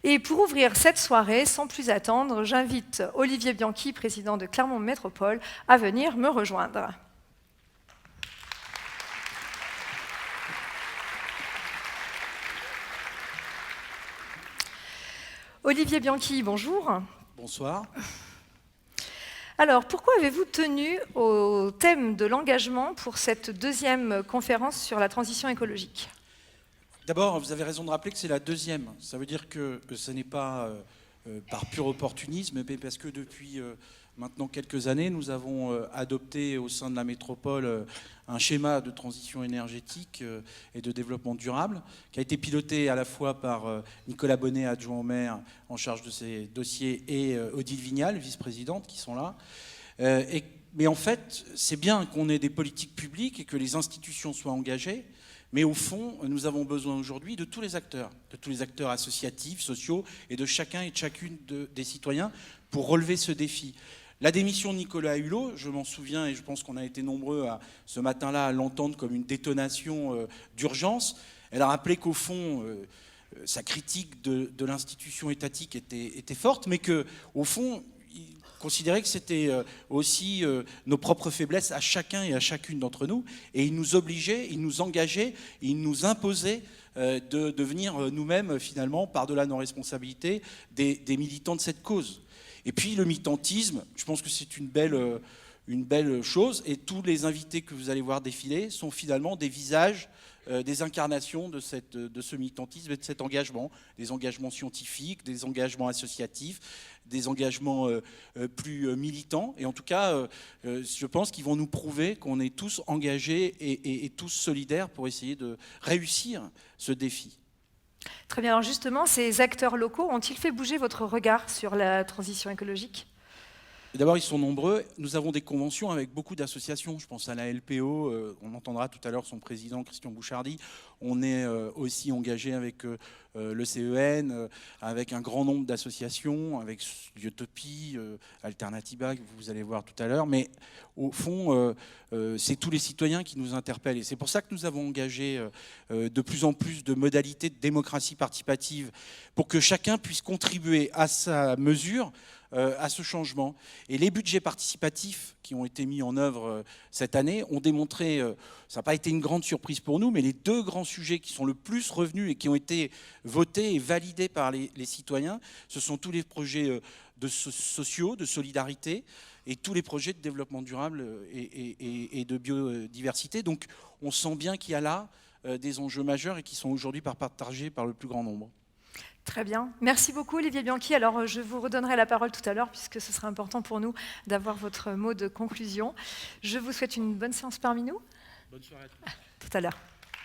Et pour ouvrir cette soirée, sans plus attendre, j'invite Olivier Bianchi, président de Clermont Métropole, à venir me rejoindre. Olivier Bianchi, bonjour. Bonsoir. Alors, pourquoi avez-vous tenu au thème de l'engagement pour cette deuxième conférence sur la transition écologique ? D'abord, vous avez raison de rappeler que c'est la deuxième. Ça veut dire que ce n'est pas par pur opportunisme, mais parce que depuis maintenant quelques années, nous avons adopté au sein de la métropole un schéma de transition énergétique et de développement durable qui a été piloté à la fois par Nicolas Bonnet, adjoint au maire en charge de ces dossiers, et Odile Vignal, vice-présidente, qui sont là. Mais en fait, c'est bien qu'on ait des politiques publiques et que les institutions soient engagées. Mais au fond, nous avons besoin aujourd'hui de tous les acteurs associatifs, sociaux, et de chacun et de chacune des citoyens pour relever ce défi. La démission de Nicolas Hulot, je m'en souviens, et je pense qu'on a été nombreux ce matin-là à l'entendre comme une détonation d'urgence. Elle a rappelé qu'au fond, sa critique de l'institution étatique était forte, mais qu'au fond, considérait que c'était aussi nos propres faiblesses à chacun et à chacune d'entre nous. Et il nous obligeait, il nous engageait, il nous imposait de devenir nous-mêmes, finalement, par-delà nos responsabilités, des militants de cette cause. Et puis le militantisme, je pense que c'est une belle chose. Et tous les invités que vous allez voir défiler sont finalement des visages, des incarnations de ce militantisme et de cet engagement, des engagements scientifiques, des engagements associatifs, des engagements plus militants. Et en tout cas, je pense qu'ils vont nous prouver qu'on est tous engagés et tous solidaires pour essayer de réussir ce défi. Très bien. Alors justement, ces acteurs locaux ont-ils fait bouger votre regard sur la transition écologique ? D'abord, ils sont nombreux. Nous avons des conventions avec beaucoup d'associations. Je pense à la LPO, on entendra tout à l'heure son président, Christian Bouchardy. On est aussi engagé avec le CEN, avec un grand nombre d'associations, avec Biotopie, Alternativa, que vous allez voir tout à l'heure. Mais au fond, c'est tous les citoyens qui nous interpellent. Et c'est pour ça que nous avons engagé de plus en plus de modalités de démocratie participative pour que chacun puisse contribuer à sa mesure à ce changement. Et les budgets participatifs qui ont été mis en œuvre cette année ont démontré, ça n'a pas été une grande surprise pour nous, mais les deux grands sujets qui sont le plus revenus et qui ont été votés et validés par les citoyens, ce sont tous les projets sociaux, de solidarité, et tous les projets de développement durable et de biodiversité. Donc on sent bien qu'il y a là des enjeux majeurs et qui sont aujourd'hui partagés par le plus grand nombre. Très bien. Merci beaucoup, Olivier Bianchi. Alors, je vous redonnerai la parole tout à l'heure, puisque ce sera important pour nous d'avoir votre mot de conclusion. Je vous souhaite une bonne séance parmi nous. Bonne soirée à tous. Tout à l'heure.